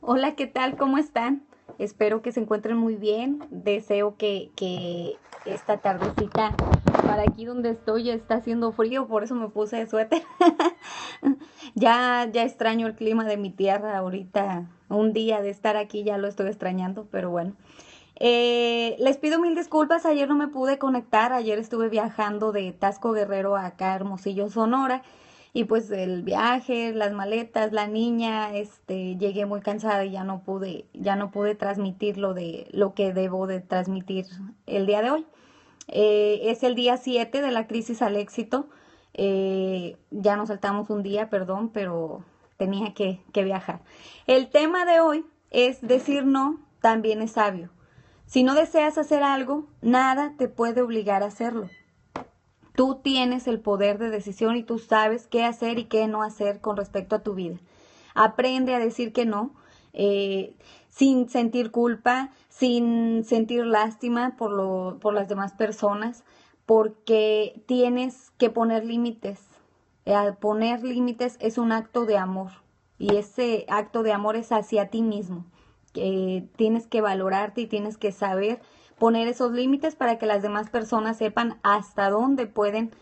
Hola, ¿qué tal? ¿Cómo están? Espero que se encuentren muy bien. Deseo que esta tardecita para aquí donde estoy ya está haciendo frío, por eso me puse de suéter. Ya extraño el clima de mi tierra ahorita. Un día de estar aquí ya lo estoy extrañando, pero bueno. Les pido mil disculpas, ayer no me pude conectar, ayer estuve viajando de Tasco Guerrero a acá a Hermosillo, Sonora, y pues el viaje, las maletas, la niña, llegué muy cansada y ya no pude transmitir lo que debo de transmitir el día de hoy. Es el día 7 de la crisis al éxito. Ya nos saltamos un día, perdón, pero tenía que viajar. El tema de hoy es decir no, también es sabio. Si no deseas hacer algo, nada te puede obligar a hacerlo. Tú tienes el poder de decisión y tú sabes qué hacer y qué no hacer con respecto a tu vida. Aprende a decir que no, sin sentir culpa, sin sentir lástima por las demás personas, porque tienes que poner límites. Al poner límites es un acto de amor y ese acto de amor es hacia ti mismo. Tienes que valorarte y tienes que saber poner esos límites para que las demás personas sepan hasta dónde pueden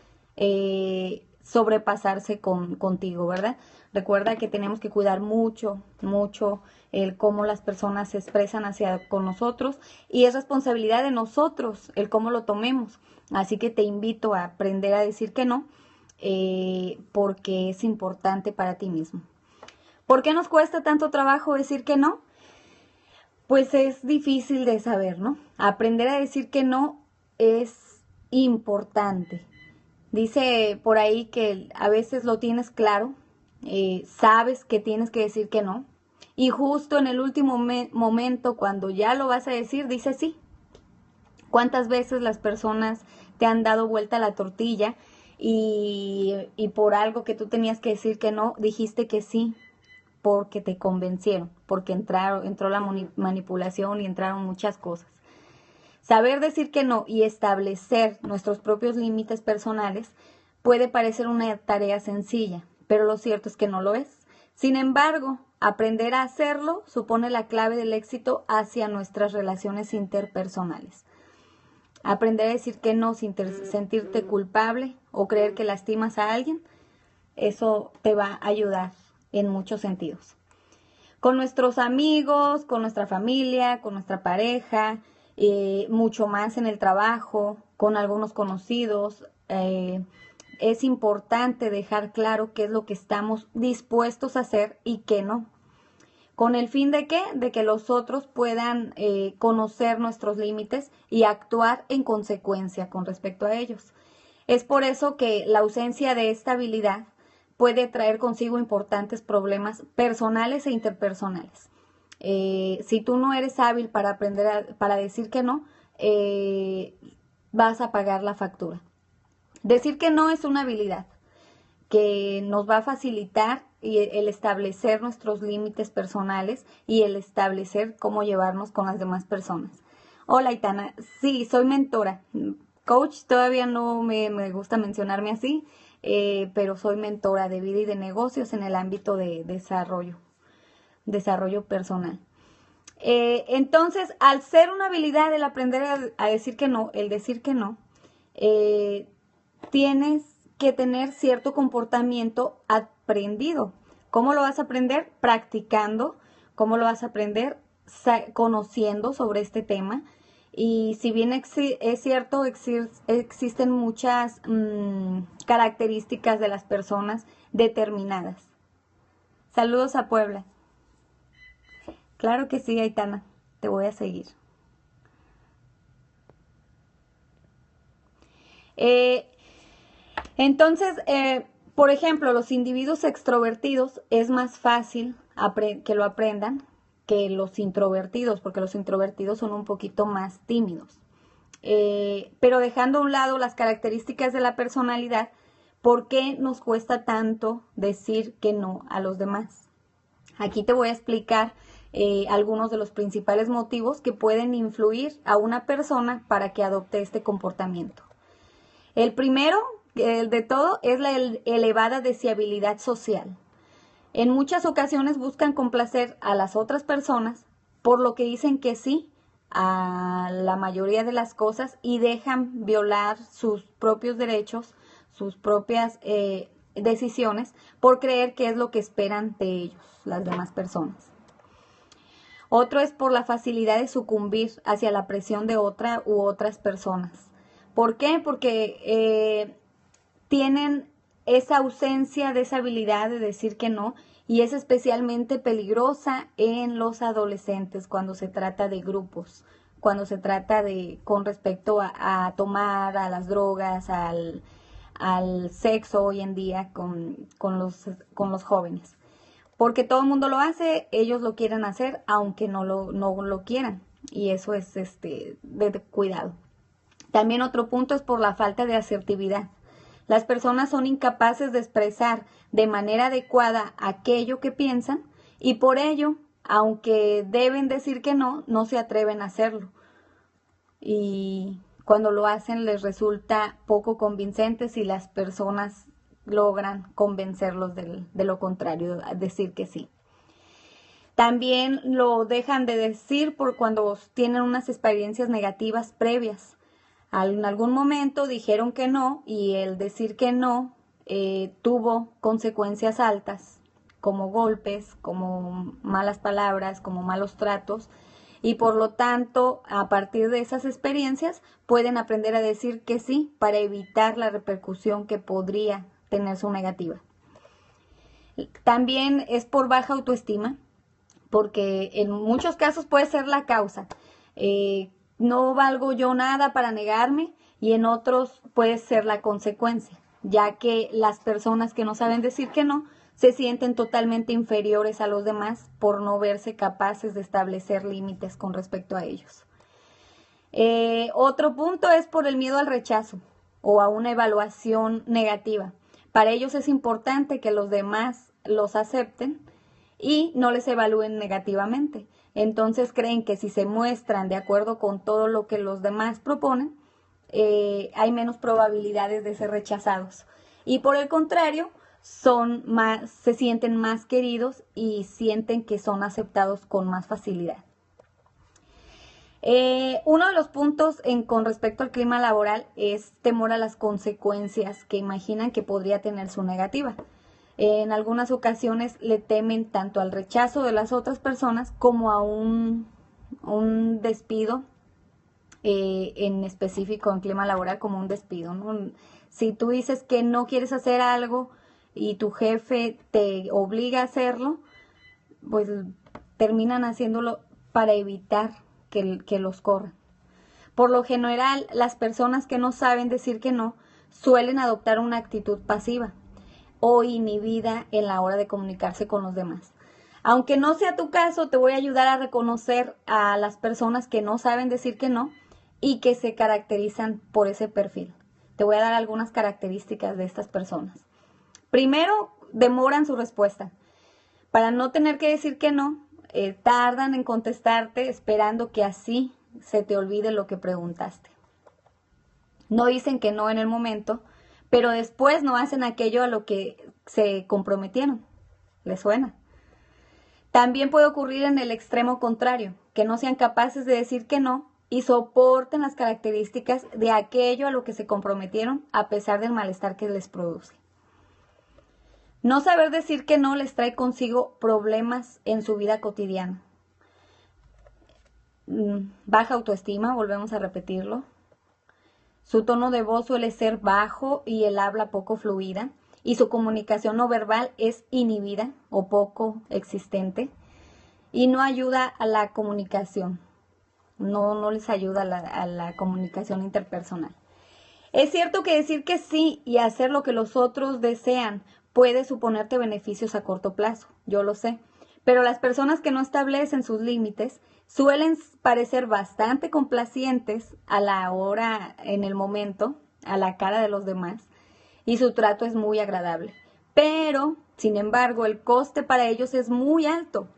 sobrepasarse contigo, ¿verdad? Recuerda que tenemos que cuidar mucho, mucho el cómo las personas se expresan hacia con nosotros y es responsabilidad de nosotros el cómo lo tomemos. Así que te invito a aprender a decir que no, porque es importante para ti mismo. ¿Por qué nos cuesta tanto trabajo decir que no? Pues es difícil de saber, ¿no? Aprender a decir que no es importante. Dice por ahí que a veces lo tienes claro, sabes que tienes que decir que no, y justo en el último momento, cuando ya lo vas a decir, dices sí. ¿Cuántas veces las personas te han dado vuelta la tortilla y por algo que tú tenías que decir que no, dijiste que sí? Porque te convencieron, porque entró la manipulación y entraron muchas cosas. Saber decir que no y establecer nuestros propios límites personales puede parecer una tarea sencilla, pero lo cierto es que no lo es. Sin embargo, aprender a hacerlo supone la clave del éxito hacia nuestras relaciones interpersonales. Aprender a decir que no sin sentirte culpable o creer que lastimas a alguien, eso te va a ayudar en muchos sentidos. Con nuestros amigos, con nuestra familia, con nuestra pareja, mucho más en el trabajo, con algunos conocidos. Es importante dejar claro qué es lo que estamos dispuestos a hacer y qué no. ¿Con el fin de qué? De que los otros puedan conocer nuestros límites y actuar en consecuencia con respecto a ellos. Es por eso que la ausencia de esta habilidad puede traer consigo importantes problemas personales e interpersonales. Si tú no eres hábil para para decir que no, vas a pagar la factura. Decir que no es una habilidad que nos va a facilitar el establecer nuestros límites personales y el establecer cómo llevarnos con las demás personas. Hola, Itana. Sí, soy mentora. Coach todavía no me gusta mencionarme así, pero soy mentora de vida y de negocios en el ámbito de desarrollo personal. Entonces, al ser una habilidad el aprender a decir que no, el decir que no, eh, tienes que tener cierto comportamiento aprendido. ¿Cómo lo vas a aprender? Practicando. ¿Cómo lo vas a aprender? Conociendo sobre este tema. Y si bien es cierto, existen muchas características de las personas determinadas. Saludos a Puebla. Claro que sí, Aitana. Te voy a seguir. Eh, Entonces, por ejemplo, los individuos extrovertidos es más fácil que lo aprendan que los introvertidos, porque los introvertidos son un poquito más tímidos. Pero dejando a un lado las características de la personalidad, ¿por qué nos cuesta tanto decir que no a los demás? Aquí te voy a explicar algunos de los principales motivos que pueden influir a una persona para que adopte este comportamiento. El primero, el de todo, es la elevada deseabilidad social. En muchas ocasiones buscan complacer a las otras personas, por lo que dicen que sí a la mayoría de las cosas y dejan violar sus propios derechos, sus propias decisiones, por creer que es lo que esperan de ellos, las demás personas. Otro es por la facilidad de sucumbir hacia la presión de otra u otras personas. ¿Por qué? Porque tienen esa ausencia de esa habilidad de decir que no, y es especialmente peligrosa en los adolescentes cuando se trata de grupos, cuando se trata de con respecto a tomar, a las drogas, al sexo hoy en día con los jóvenes. Porque todo el mundo lo hace, ellos lo quieren hacer, aunque no lo quieran. Y eso es de cuidado. También otro punto es por la falta de asertividad. Las personas son incapaces de expresar de manera adecuada aquello que piensan y por ello, aunque deben decir que no, no se atreven a hacerlo. Y cuando lo hacen les resulta poco convincente si las personas logran convencerlos de lo contrario, decir que sí. También lo dejan de decir por cuando tienen unas experiencias negativas previas. En algún momento dijeron que no y el decir que no tuvo consecuencias altas, como golpes, como malas palabras, como malos tratos, y por lo tanto, a partir de esas experiencias, pueden aprender a decir que sí para evitar la repercusión que podría tener su negativa. También es por baja autoestima, porque en muchos casos puede ser la causa. No valgo yo nada para negarme, y en otros puede ser la consecuencia, ya que las personas que no saben decir que no se sienten totalmente inferiores a los demás por no verse capaces de establecer límites con respecto a ellos. Otro punto es por el miedo al rechazo o a una evaluación negativa. Para ellos es importante que los demás los acepten y no les evalúen negativamente. Entonces creen que si se muestran de acuerdo con todo lo que los demás proponen, hay menos probabilidades de ser rechazados. Y por el contrario, se sienten más queridos y sienten que son aceptados con más facilidad. Uno de los puntos con respecto al clima laboral es temor a las consecuencias que imaginan que podría tener su negativa. En algunas ocasiones le temen tanto al rechazo de las otras personas como a un despido, en específico en clima laboral, como un despido, ¿no? Si tú dices que no quieres hacer algo y tu jefe te obliga a hacerlo, pues terminan haciéndolo para evitar que los corran. Por lo general, las personas que no saben decir que no suelen adoptar una actitud pasiva o inhibida en la hora de comunicarse con los demás. Aunque no sea tu caso, te voy a ayudar a reconocer a las personas que no saben decir que no y que se caracterizan por ese perfil. Te voy a dar algunas características de estas personas. Primero, demoran su respuesta. Para no tener que decir que no, tardan en contestarte esperando que así se te olvide lo que preguntaste. No dicen que no en el momento, pero después no hacen aquello a lo que se comprometieron. ¿Les suena? También puede ocurrir en el extremo contrario, que no sean capaces de decir que no y soporten las características de aquello a lo que se comprometieron a pesar del malestar que les produce. No saber decir que no les trae consigo problemas en su vida cotidiana. Baja autoestima, volvemos a repetirlo. Su tono de voz suele ser bajo y el habla poco fluida. Y su comunicación no verbal es inhibida o poco existente. Y no ayuda a la comunicación. No les ayuda a la comunicación interpersonal. Es cierto que decir que sí y hacer lo que los otros desean puede suponerte beneficios a corto plazo, yo lo sé, pero las personas que no establecen sus límites suelen parecer bastante complacientes a la hora, en el momento, a la cara de los demás, y su trato es muy agradable. Pero, sin embargo, el coste para ellos es muy alto,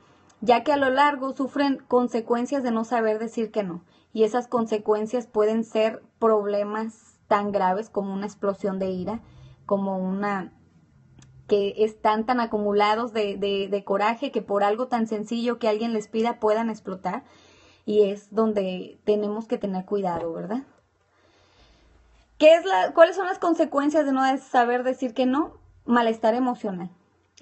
ya que a lo largo sufren consecuencias de no saber decir que no, y esas consecuencias pueden ser problemas tan graves como una explosión de ira, como una que están tan acumulados de coraje que por algo tan sencillo que alguien les pida puedan explotar. Y es donde tenemos que tener cuidado, ¿verdad? ¿Cuáles son las consecuencias de no saber decir que no? Malestar emocional.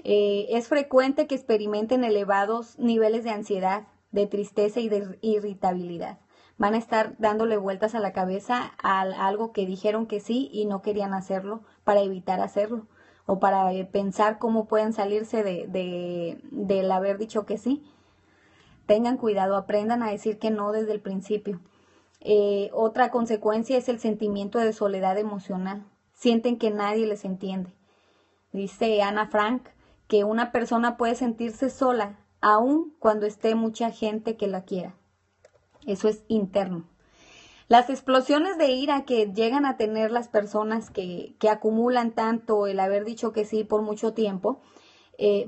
Es frecuente que experimenten elevados niveles de ansiedad, de tristeza y de irritabilidad. Van a estar dándole vueltas a la cabeza a algo que dijeron que sí y no querían hacerlo para evitar hacerlo o para pensar cómo pueden salirse del haber dicho que sí. Tengan cuidado, aprendan a decir que no desde el principio. Otra consecuencia es el sentimiento de soledad emocional. Sienten que nadie les entiende. Dice Ana Frank que una persona puede sentirse sola aun cuando esté mucha gente que la quiera. Eso es interno. Las explosiones de ira que llegan a tener las personas que acumulan tanto el haber dicho que sí por mucho tiempo,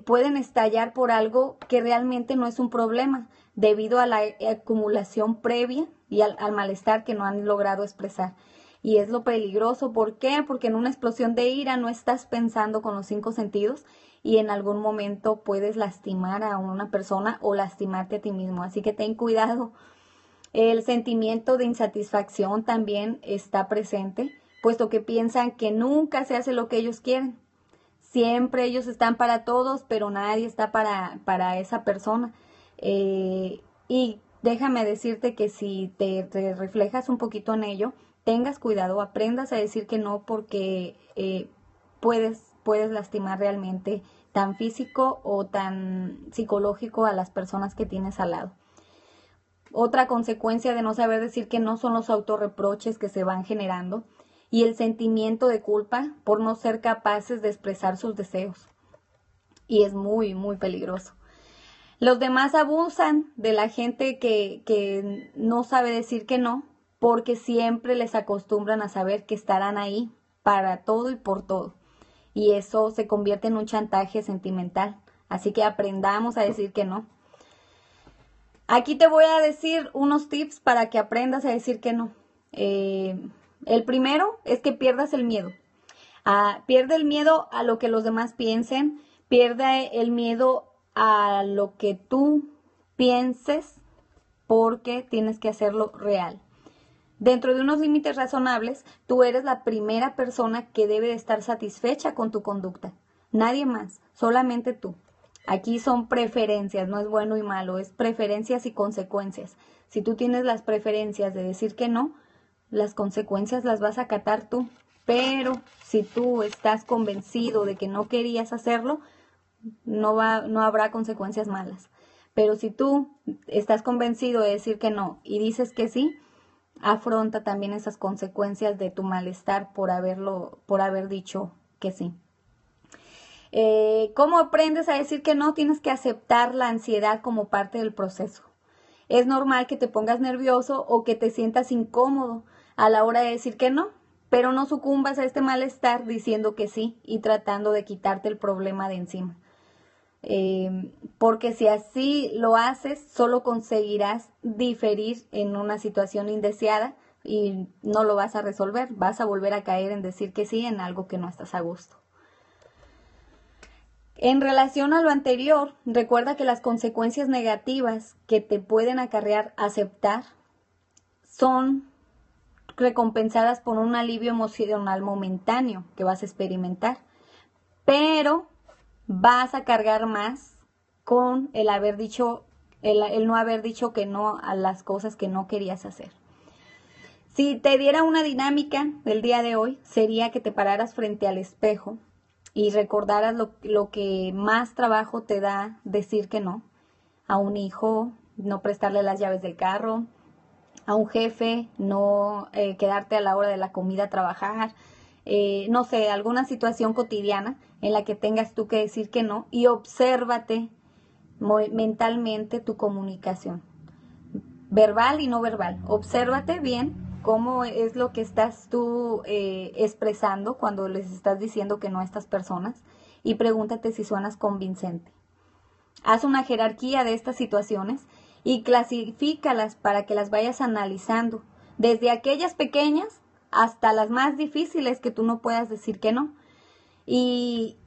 pueden estallar por algo que realmente no es un problema, debido a la acumulación previa y al malestar que no han logrado expresar. Y es lo peligroso. ¿Por qué? Porque en una explosión de ira no estás pensando con los 5 sentidos y en algún momento puedes lastimar a una persona o lastimarte a ti mismo. Así que ten cuidado. El sentimiento de insatisfacción también está presente, puesto que piensan que nunca se hace lo que ellos quieren. Siempre ellos están para todos, pero nadie está para esa persona. Y déjame decirte que si te reflejas un poquito en ello, tengas cuidado, aprendas a decir que no, porque puedes lastimar realmente tan físico o tan psicológico a las personas que tienes al lado. Otra consecuencia de no saber decir que no son los autorreproches que se van generando y el sentimiento de culpa por no ser capaces de expresar sus deseos. Y es muy, muy peligroso. Los demás abusan de la gente que no sabe decir que no, porque siempre les acostumbran a saber que estarán ahí para todo y por todo. Y eso se convierte en un chantaje sentimental. Así que aprendamos a decir que no. Aquí te voy a decir unos tips para que aprendas a decir que no. El primero es que pierdas el miedo. Pierde el miedo a lo que los demás piensen, pierde el miedo a lo que tú pienses, porque tienes que hacerlo real. Dentro de unos límites razonables, tú eres la primera persona que debe de estar satisfecha con tu conducta. Nadie más, solamente tú. Aquí son preferencias, no es bueno y malo, es preferencias y consecuencias. Si tú tienes las preferencias de decir que no, las consecuencias las vas a acatar tú. Pero si tú estás convencido de que no querías hacerlo, no habrá consecuencias malas. Pero si tú estás convencido de decir que no y dices que sí, afronta también esas consecuencias de tu malestar por haber dicho que sí. ¿Cómo aprendes a decir que no? Tienes que aceptar la ansiedad como parte del proceso. Es normal que te pongas nervioso o que te sientas incómodo a la hora de decir que no, pero no sucumbas a este malestar diciendo que sí y tratando de quitarte el problema de encima. Porque si así lo haces, solo conseguirás diferir en una situación indeseada y no lo vas a resolver. Vas a volver a caer en decir que sí en algo que no estás a gusto. En relación a lo anterior, recuerda que las consecuencias negativas que te pueden acarrear aceptar son recompensadas por un alivio emocional momentáneo que vas a experimentar, pero vas a cargar más con el no haber dicho que no a las cosas que no querías hacer. Si te diera una dinámica del día de hoy, sería que te pararas frente al espejo y recordaras lo que más trabajo te da decir que no. A un hijo, no prestarle las llaves del carro. A un jefe, no quedarte a la hora de la comida a trabajar. No sé, alguna situación cotidiana en la que tengas tú que decir que no. Y obsérvate mentalmente tu comunicación. Verbal y no verbal. Obsérvate bien cómo es lo que estás tú expresando cuando les estás diciendo que no a estas personas y pregúntate si suenas convincente. Haz una jerarquía de estas situaciones y clasifícalas para que las vayas analizando, desde aquellas pequeñas hasta las más difíciles que tú no puedas decir que no. Y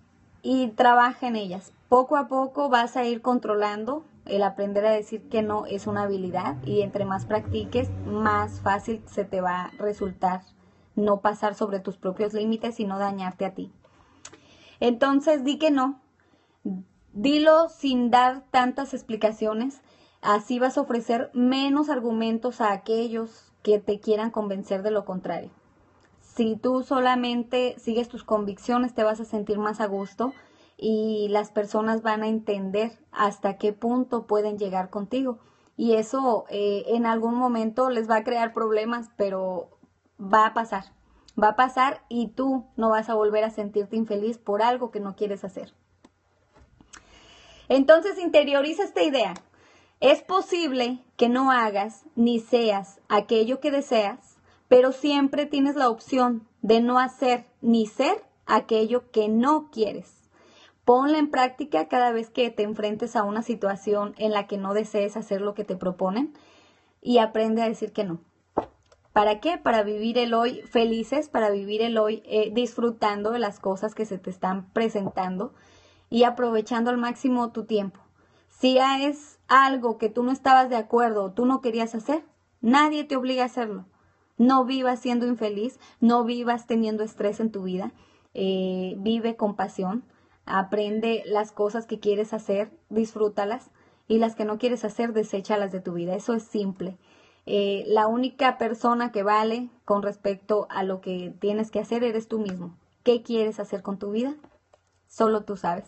y trabaja en ellas. Poco a poco vas a ir controlando. El aprender a decir que no es una habilidad y entre más practiques, más fácil se te va a resultar no pasar sobre tus propios límites y no dañarte a ti. Entonces, di que no. Dilo sin dar tantas explicaciones. Así vas a ofrecer menos argumentos a aquellos que te quieran convencer de lo contrario. Si tú solamente sigues tus convicciones, te vas a sentir más a gusto y las personas van a entender hasta qué punto pueden llegar contigo. Y eso en algún momento les va a crear problemas, pero va a pasar. Va a pasar y tú no vas a volver a sentirte infeliz por algo que no quieres hacer. Entonces interioriza esta idea. Es posible que no hagas ni seas aquello que deseas, pero siempre tienes la opción de no hacer ni ser aquello que no quieres. Ponla en práctica cada vez que te enfrentes a una situación en la que no desees hacer lo que te proponen y aprende a decir que no. ¿Para qué? Para vivir el hoy felices, para vivir el hoy disfrutando de las cosas que se te están presentando y aprovechando al máximo tu tiempo. Si es algo que tú no estabas de acuerdo o tú no querías hacer, nadie te obliga a hacerlo. No vivas siendo infeliz, no vivas teniendo estrés en tu vida, vive con pasión, aprende las cosas que quieres hacer, disfrútalas y las que no quieres hacer, deséchalas de tu vida. Eso es simple. La única persona que vale con respecto a lo que tienes que hacer eres tú mismo. ¿Qué quieres hacer con tu vida? Solo tú sabes.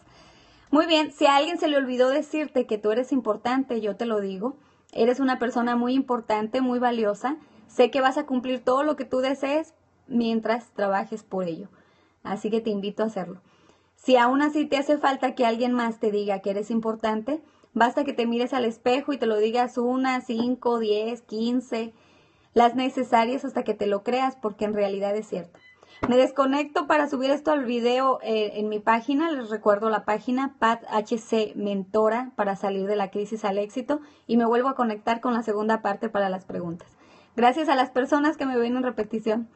Muy bien, si a alguien se le olvidó decirte que tú eres importante, yo te lo digo. Eres una persona muy importante, muy valiosa. Sé que vas a cumplir todo lo que tú desees mientras trabajes por ello. Así que te invito a hacerlo. Si aún así te hace falta que alguien más te diga que eres importante, basta que te mires al espejo y te lo digas 1, 5, 10, 15, las necesarias hasta que te lo creas, porque en realidad es cierto. Me desconecto para subir esto al video en mi página. Les recuerdo la página Pat HC Mentora para salir de la crisis al éxito y me vuelvo a conectar con la segunda parte para las preguntas. Gracias a las personas que me ven en repetición.